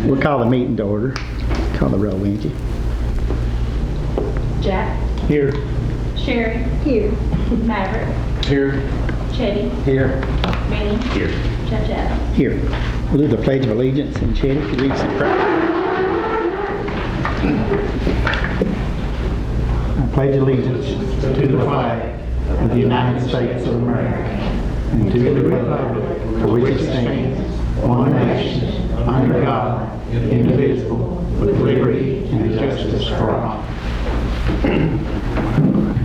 We'll call the meeting to order. Call the roll, Angie. Jack. Here. Sherry. Here. Maverick. Here. Chetty. Here. Benny. Here. Judge Adams. Here. We'll do the Pledge of Allegiance and Chetty reads the prayer. I pledge allegiance to the flag of the United States of America and to the republic for which it stands, one nation, under God, indivisible, with liberty and justice for all.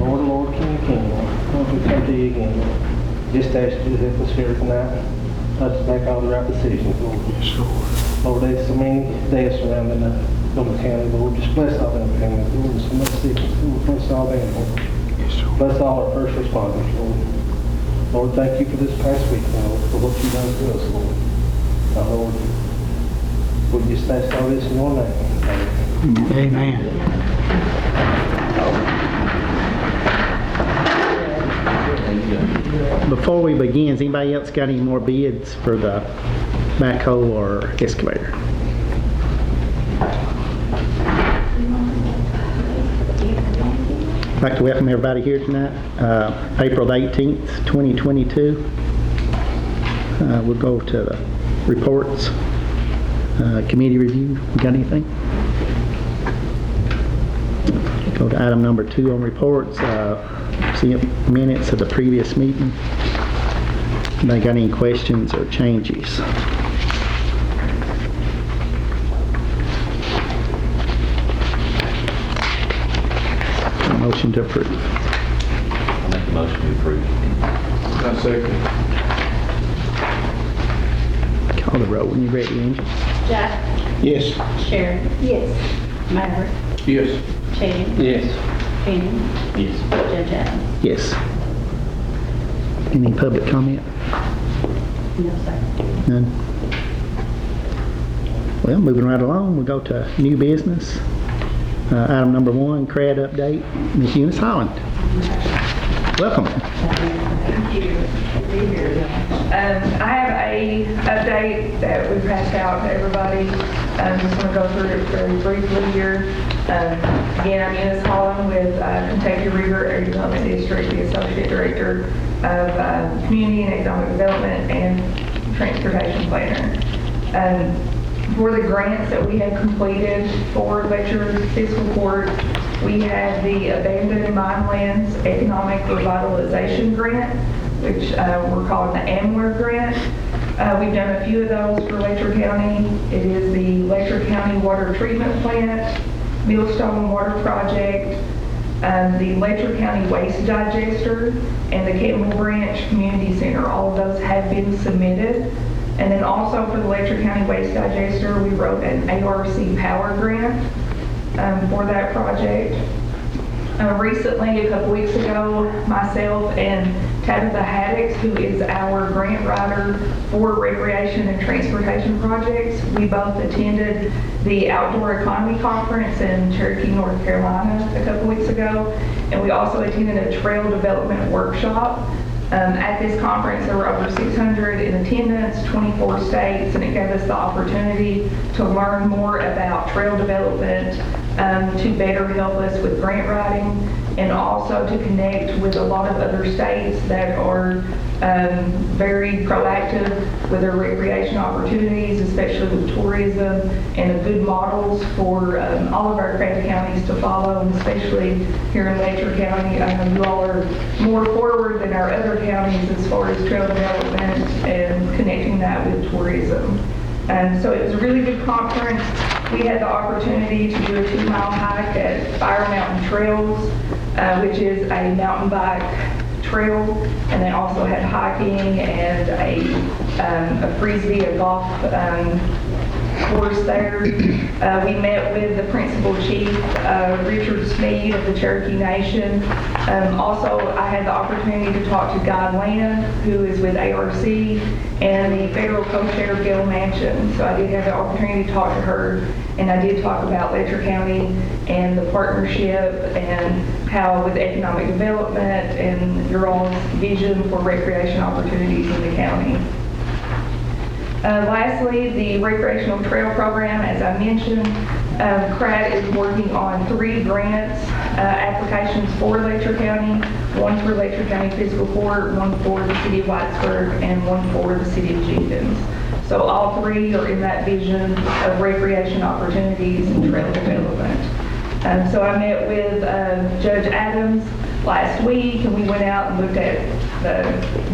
Lord, King of Kings, Lord, we come to you again, Lord. Just ask you to help us here tonight. Touch us back all the right decisions, Lord. Lord, there's so many deaths surrounding Gulliver County, Lord. Just bless all them families, Lord. There's so much sickness, Lord. Bless all them, Lord. Bless all our first responders, Lord. Lord, thank you for this past week, Lord, for what you've done to us, Lord. Now, Lord, we just ask all this in your name. Amen. Before we begin, has anybody else got any more bids for the backhoe or excavator? I'd like to welcome everybody here tonight, April the 18th, 2022. We'll go to the reports. Committee review, you got anything? Go to item number 2 on reports. See minutes of the previous meeting. Anybody got any questions or changes? Motion to approve. I'll make the motion to approve. I second. Call the roll when you're ready, Angie. Jack. Yes. Sherry. Yes. Maverick. Yes. Chetty. Yes. Benny. Yes. Judge Adams. Yes. Any public comment? No, sir. None. Well, moving right along, we'll go to new business. Item number 1, CRAD update. Ms. Eunice Holland. Welcome. Thank you. Good to be here. I have a update that we passed out to everybody. I'm just going to go through it very briefly here. Again, I'm Eunice Holland with Kentucky River Area Development District, the Associate Director of Community and Economic Development and Transportation Planner. For the grants that we had completed for Letcher Fiscal Court, we had the Abandoned Minelands Economic Revitalization Grant, which we're calling the AMWR grant. We've done a few of those for Letcher County. It is the Letcher County Water Treatment Plant, Millstone Water Project, the Letcher County Waste Digester, and the Campbell Branch Community Center. All of those have been submitted. And then also for the Letcher County Waste Digester, we wrote an ARC Power grant for that project. Recently, a couple weeks ago, myself and Tabitha Haddix, who is our grant writer for recreation and transportation projects, we both attended the Outdoor Economy Conference in Cherokee, North Carolina a couple weeks ago, and we also attended a trail development workshop. At this conference, there were over 600 in attendance, 24 states, and it gave us the opportunity to learn more about trail development, to better help us with grant writing, and also to connect with a lot of other states that are very proactive with their recreation opportunities, especially with tourism, and good models for all of our CRAD counties to follow, and especially here in Letcher County. I know you all are more forward than our other counties as far as trail development and connecting that with tourism. So it was a really good conference. We had the opportunity to do a 2-mile hike at Fire Mountain Trails, which is a mountain bike trail, and they also had hiking and a frisbee, a golf course there. We met with the principal chief, Richard Smead of the Cherokee Nation. Also, I had the opportunity to talk to Guy Land, who is with ARC, and the federal co-chair, Gail Manchin. So I did have the opportunity to talk to her, and I did talk about Letcher County and the partnership and how with economic development and your all's vision for recreation opportunities in the county. Lastly, the recreational trail program, as I mentioned, CRAD is working on 3 grants, applications for Letcher County, one for Letcher County Fiscal Court, one for the City of Whitesburg, and one for the City of Jenkins. So all 3 are in that vision of recreation opportunities and trail development. So I met with Judge Adams last week, and we went out and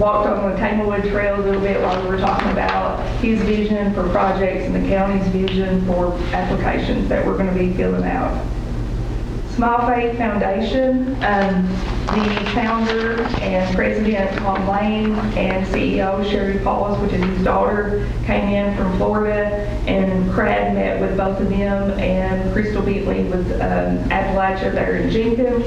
walked on the Tanglewood Trail a little bit while we were talking about his vision for projects and the county's vision for applications that we're going to be filling out. Small Faith Foundation, the founder and president, Tom Lane, and CEO, Sherry Paulus, which is his daughter, came in from Florida, and CRAD met with both of them, and Crystal Beatley with Appalachia there in Jenkins.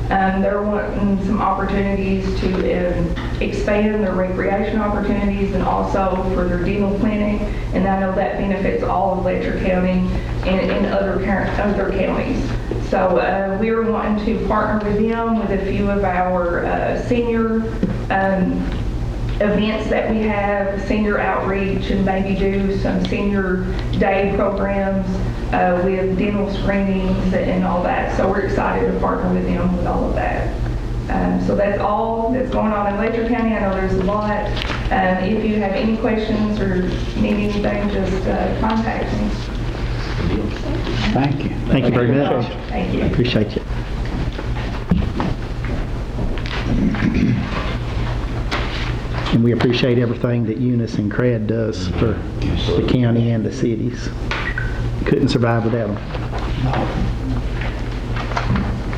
They're wanting some opportunities to expand their recreation opportunities and also for their dental clinic, and I know that benefits all of Letcher County and other counties. So we're wanting to partner with them with a few of our senior events that we have, senior outreach, and maybe do some senior day programs with dental screenings and all that. So we're excited to partner with them with all of that. So that's all that's going on in Letcher County. I know there's a lot. If you have any questions or need anything, just contact me. Thank you. Thank you very much. Thank you. Appreciate you. And we appreciate everything that Eunice and CRAD does for the county and the cities. Couldn't survive without them.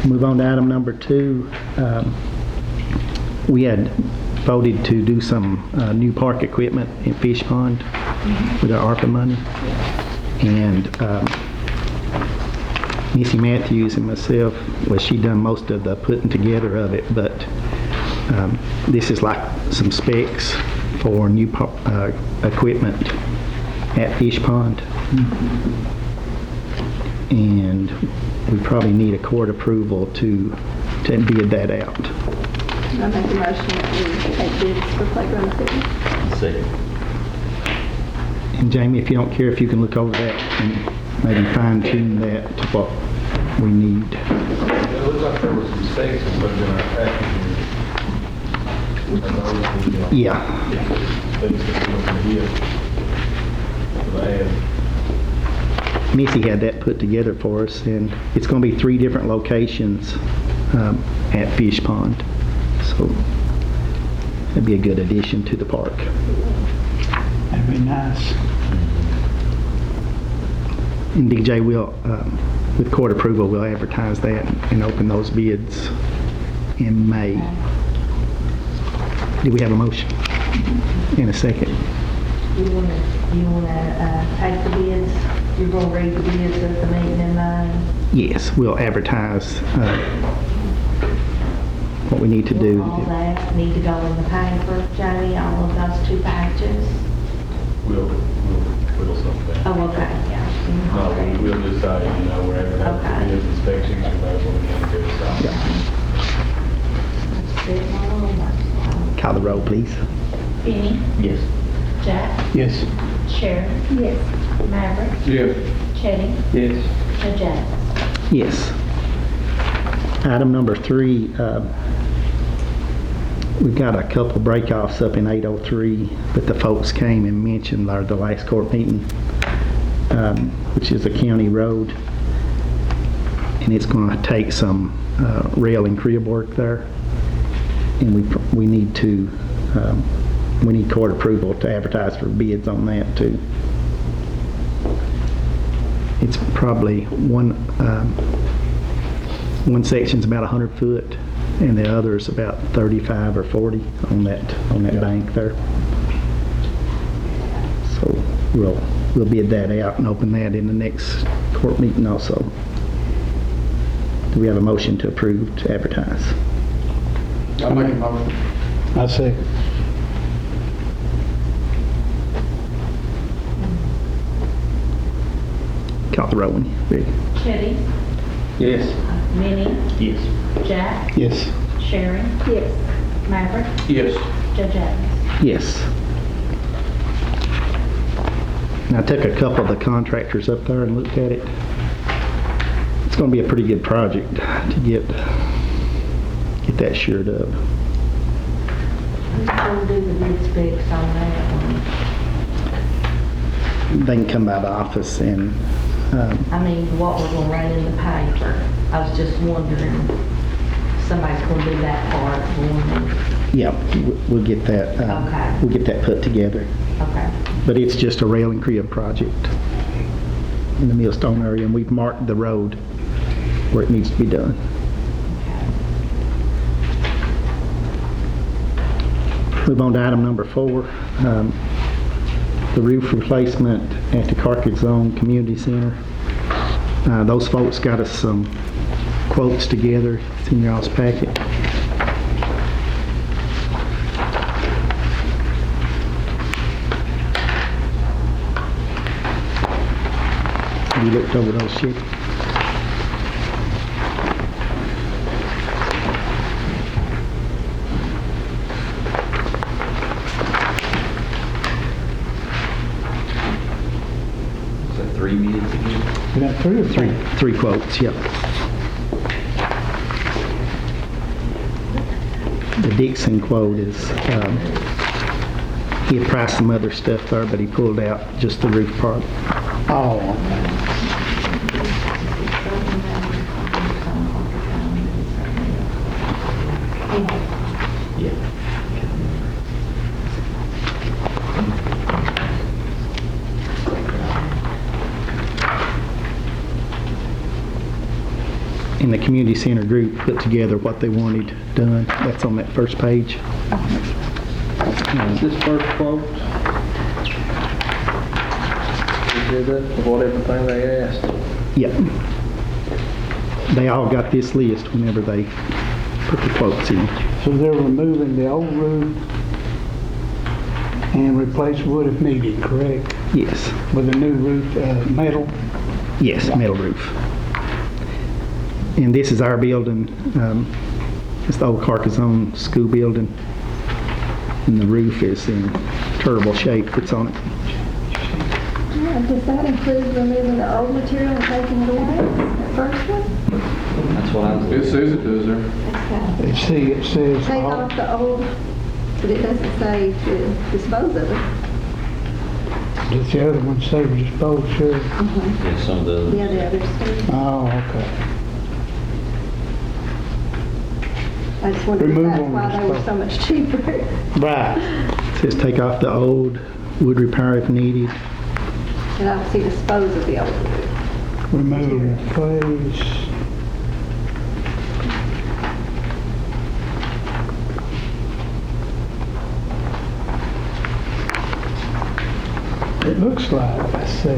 Move on to item number 2. We had voted to do some new park equipment in Fish Pond with our ARPA money. And Missy Matthews and myself, well, she done most of the putting together of it, but this is like some specs for new equipment at Fish Pond. And we probably need a court approval to bid that out. I make a motion that we take bids for playground equipment. Second. And Jamie, if you don't care, if you can look over that and maybe fine tune that to what we need. It looks like there were some specs and put in our package. Yeah. Things that we're going to get for the ad. Missy had that put together for us, and it's going to be 3 different locations at Fish Pond. So that'd be a good addition to the park. That'd be nice. And DJ will, with court approval, we'll advertise that and open those bids in May. Do we have a motion? In a second. You want to take the bids? You're going to read the bids at the meeting in May? Yes, we'll advertise what we need to do. All that need to go in the paper, Jamie, all of those 2 pages? We'll whittle something down. Oh, okay, yeah. No, we'll just say, we're advertising Okay. bids, inspections, and that's what we need to do. So. Yeah. Call the roll, please. Benny? Yes. Jack? Yes. Sharon? Yes. Maverick? Yes. Chetty? Yes. Judge Adams? Yes. Item number 3, we've got a couple break-offs up in 803, but the folks came and mentioned the last court meeting, which is a county road, and it's going to take some rail and crib work there, and we need court approval to advertise for bids on that too. It's probably one section's about 100 foot, and the other's about 35 or 40 on that bank there. So we'll bid that out and open that in the next court meeting also. Do we have a motion to approve to advertise? I'll make a motion. I say. Call the roll when you're ready. Chetty? Yes. Benny? Yes. Jack? Yes. Sharon? Yes. Maverick? Yes. Judge Adams? Yes. And I took a couple of the contractors up there and looked at it. It's going to be a pretty good project to get that shored up. Who's gonna do the bid specs on that one? They can come by the office and, I mean, what we're gonna run in the paper. I was just wondering, somebody's gonna do that part for me. yeah, we'll get that. Okay. We'll get that put together. Okay. But it's just a rail and crib project in the Millstone area, and we've marked the road where it needs to be done. Move on to item number 4, the roof replacement at the Carthage Zone Community Center. Those folks got us some quotes together. It's in y'all's packet. You looked over those sheets? Is that 3 bids again? You got 3 or 3? Three quotes, yep. The Dixon quote is, he had priced some other stuff there, but he pulled out just the roof part. Oh, Yeah. And the community center group put together what they wanted done. That's on that first page. This first quote, they did it for everything they asked. Yep. They all got this list whenever they put the quotes in. so they're removing the old roof and replace wood if needed, correct? Yes. With a new roof, metal? Yes, metal roof. And this is our building. It's the old Carcassonne school building. And the roof is in terrible shape that's on it. Does that include removing the old material and taking it away? The first one? That's what I was It looking says it does there. See, it says, Take off the old, but it doesn't say to dispose of it. does the other one say dispose, sure? Yeah, some of the, Yeah, the others do. Oh, okay. I just wondered if Remove that's them why they were dispose. so much cheaper. Right. It says take off the old, wood repair if needed. And obviously dispose of the old. Remove and replace. It looks like, let's see,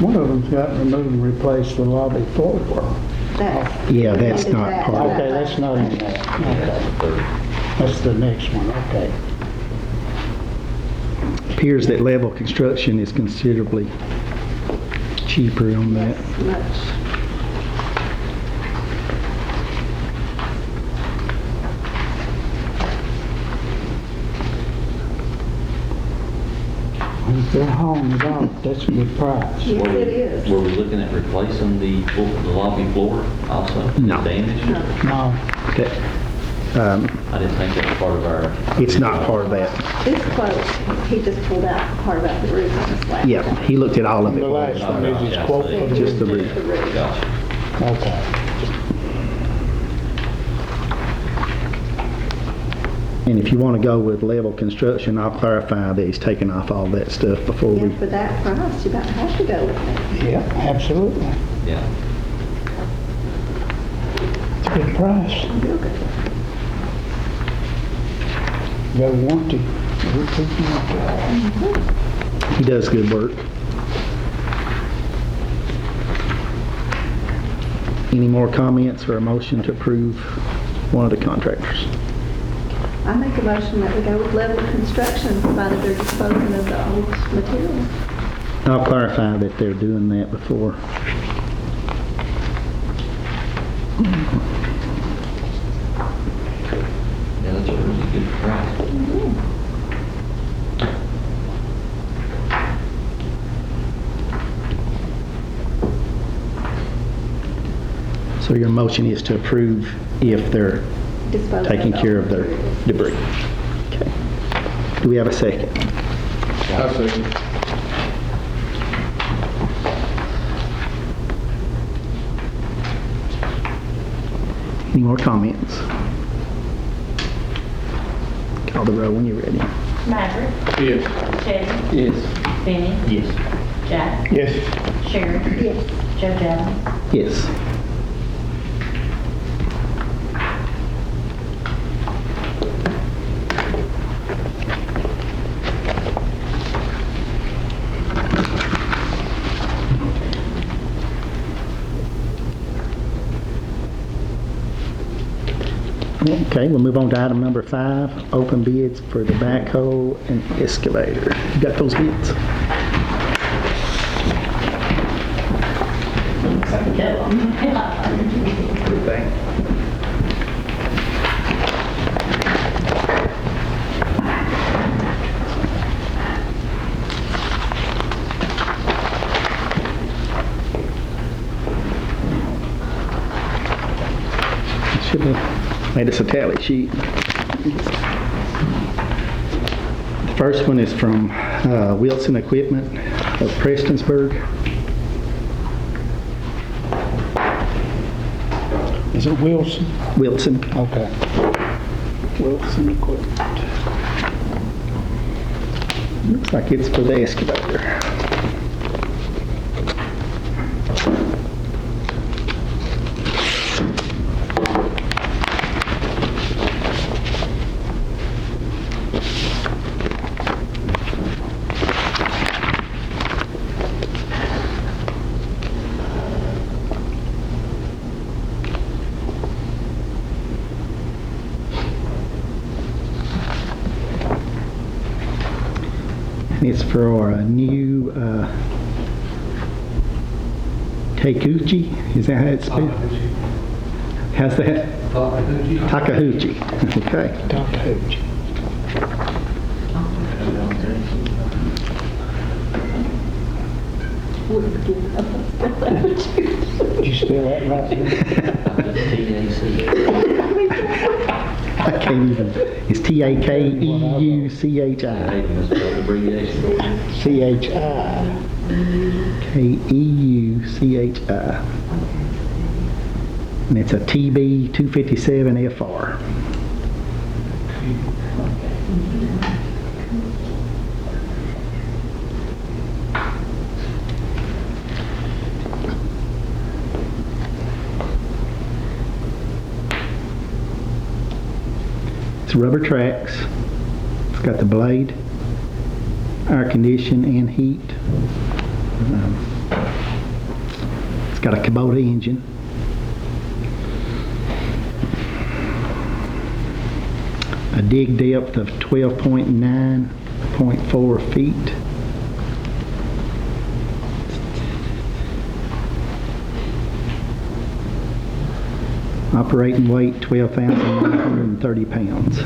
one of them's got remove and replace the lobby floor. That's. Yeah, that's not that. part of Okay, that's not in there. Okay. That's the next one, okay. Appears that level construction is considerably cheaper on that. Much. If they're hauling it off, that's a good price. Yes, it is. were we looking at replacing the lobby floor also? No. Damaged? No, Okay. I didn't think that was part of our. It's not part of that. This quote, he just pulled out the part about the roof on the slab. Yeah, he looked at all of the it. last one is his quote for the Just the roof. roof. The roof. Gotcha. Okay. And if you want to go with level construction, I'll clarify that he's taking off all that stuff before we... Yeah, for that price, you about have to go with that. Yeah, absolutely. Yeah. It's a good price. Real good. Got a warranty. Repeat warranty. He does good work. Any more comments or a motion to approve one of the contractors? I make a motion that we go with level construction, provided they're disposing of the old material. I'll clarify that they're doing that before. Yeah, that's a really good price. So your motion is to approve if they're Dispose taking of care of their debris. Okay. Do we have a second? I second. Any more comments? Call the roll when you're ready. Maverick, Yes. Teddy, Yes. Benny, Yes. Jack, Yes. Sharon, Yes. Judge Adams. Yes. Okay, we'll move on to item number 5, open bids for the backhoe and excavator. You got those bids? Good thing. Should have made us a tally sheet. The first one is from Wilson Equipment of Prestonsburg. Is it Wilson? Wilson. Okay. Wilson Equipment. Looks like it's for the excavator. And it's for a new Takeuchi. Is that how it's spelled? How's that? Takeuchi. Okay. Dr. Hooch. Did you spell that right? I can't even. It's Takeuchi. Keuchi. And it's a TB 257 FR. It's rubber tracks. It's got the blade, air condition and heat. It's got a Kubota engine. A dig depth of 12.9.4 feet. Operating weight 12,930 pounds.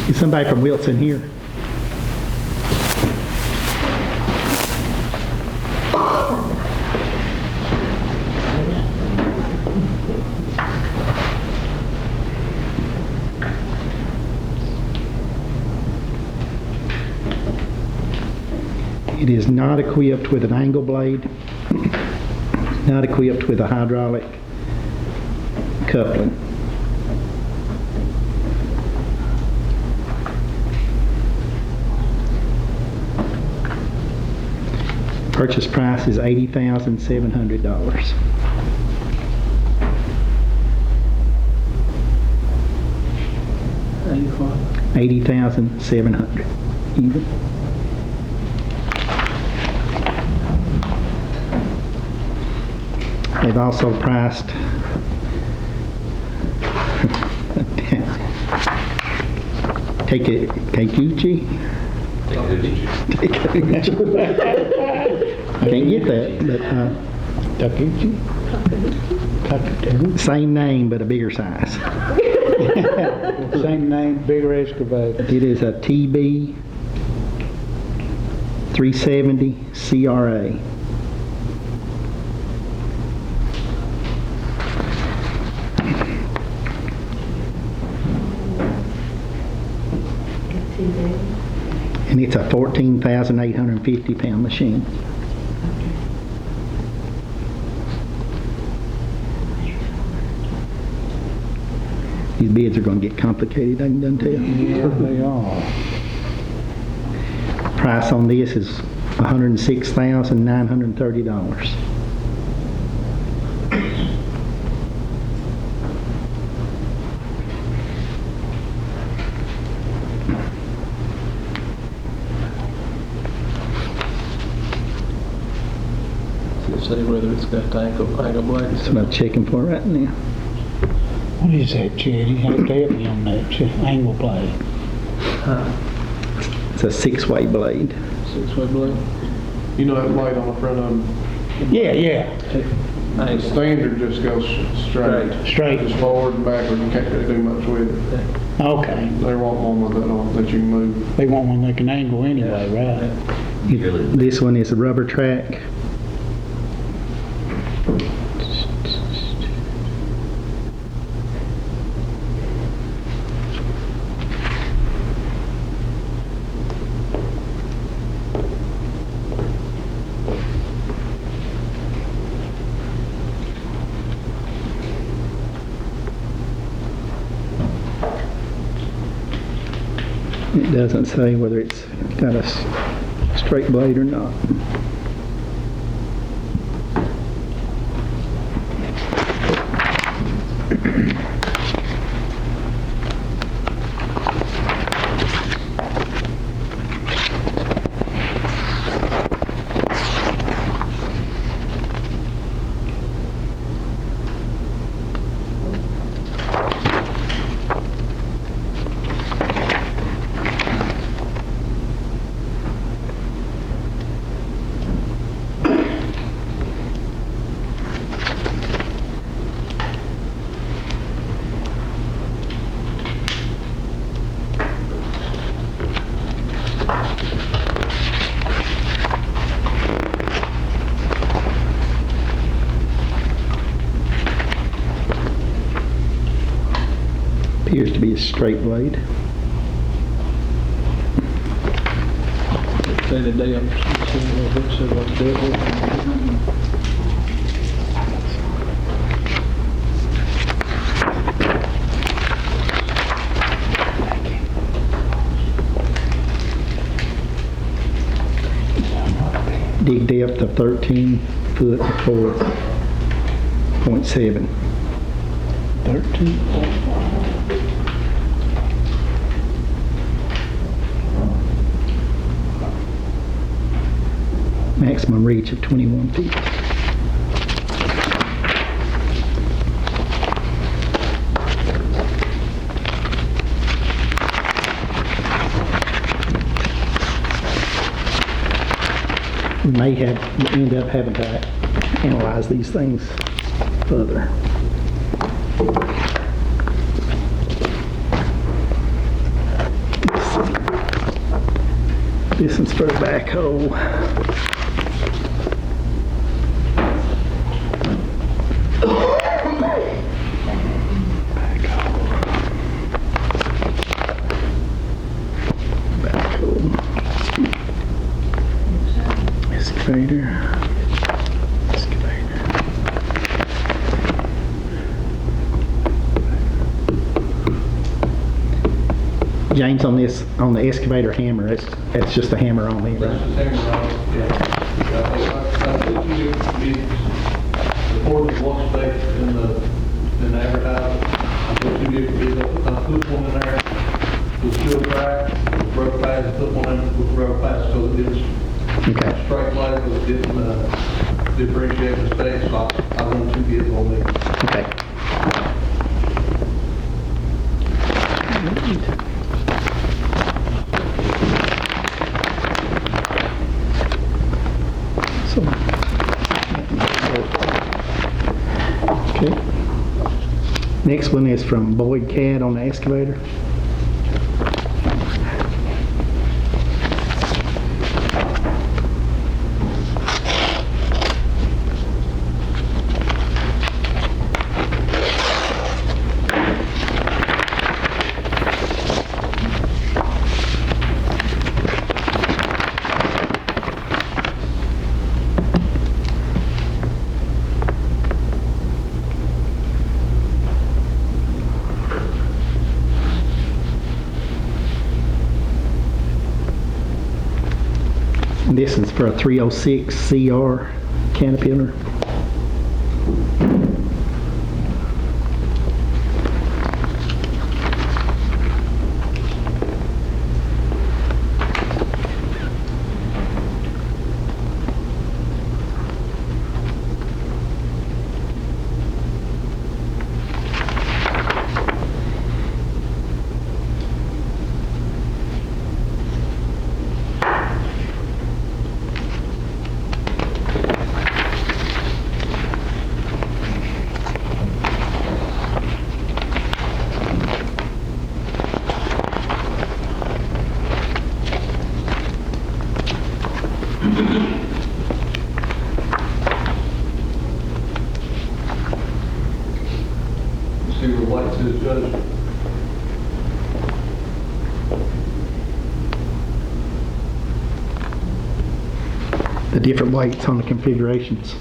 Is somebody from Wilson here? It is not equipped with an angle blade, not equipped with a hydraulic coupling. Purchase price is $80,700. $80,700. Even. They've also priced Takeuchi. Can't get that, but same name, but a bigger size. Same name, bigger excavator. It is a TB 370 CRA. And it's a 14,850 pound machine. These bids are going to get complicated, I can done tell. Yeah, they are. Price on this is $106,930. See whether it's got angle blades. That's what I'm checking for right now. What is that, Chad? You have to help me on that, angle blade. It's a 6-way blade. 6-way blade. You know that blade on the front of them? Yeah, yeah. The standard just goes straight. Straight. Just forward and backward. You can't really do much with it. Okay. They want one with that you can move. They want one that can angle anyway, right? This one is a rubber track. It doesn't say whether it's got a straight blade or not. Appears to be a straight blade. Say the day I'm seeing a bit, so what to do it with. Dig depth of 13 foot 4.7. 13. Maximum reach of 21 feet. We may end up having to analyze these things further. This one's for a backhoe. Excavator. James, on the excavator hammer, it's just a hammer only, right? The board of one state in the advertisement. I put 2 different bids. I put one in there with steel track, with rubber pads, and put one in with rubber pads so that it's Okay. straight blade, but it didn't differentiate the specs. So I run 2 bids on there. Okay. So Next one is from Boyd Cat on the excavator. This is for a 306 CR Caterpillar. See where white says judge. The different weights on the configurations.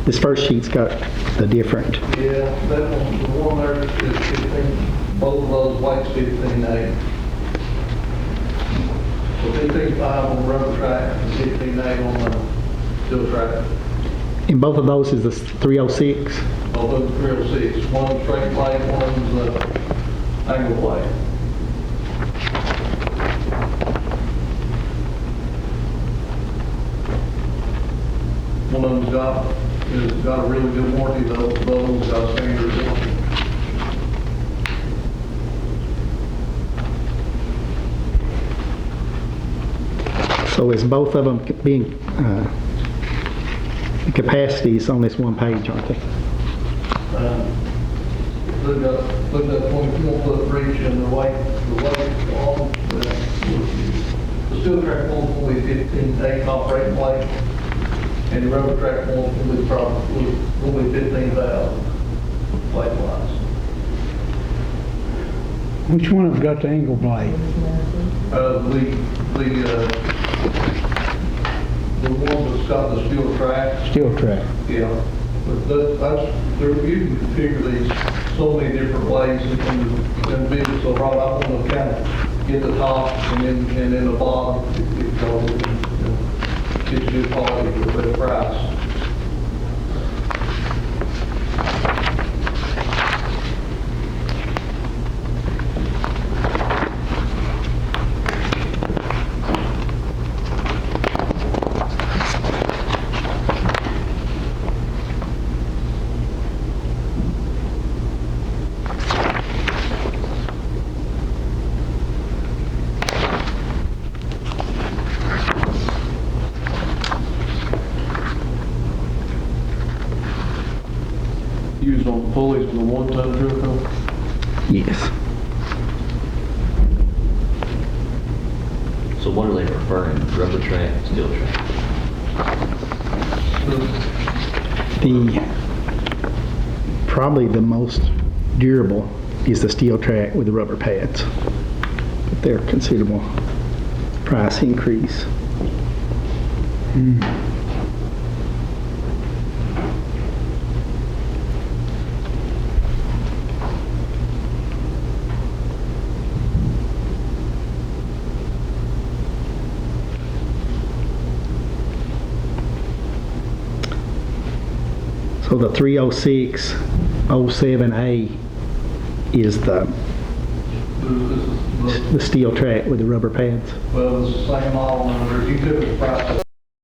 This first sheet's got the different. Yeah, that one, the one there is 15, both of those whites 15.8. So 15.5 on the rubber track and 15.8 on the steel track. And both of those is the 306. Both of them 306. One's straight plate, one's angle plate. One of them's got a really good warranty, though. The other one's got a standard warranty. So is both of them being capacities on this one page, aren't they? Look at 24-foot reach and the weight on the steel track one's only 15.8 operating weight, and the rubber track one's only 15,000 weight wise. Which one have got the angle blade? The one that's got the steel track. Steel track. Yeah, but you can configure these so many different ways and be, so Rob, I want to kind of get the top and then the bottom, get you a quality for a better price. Used on pulleys with a 1-ton drill coat. Yes. So what are they preferring, rubber track, steel track? Probably the most durable is the steel track with the rubber pads. But they're a considerable price increase. So the 306 07A is the steel track with the rubber pads. Well, it's the same model number. You took the price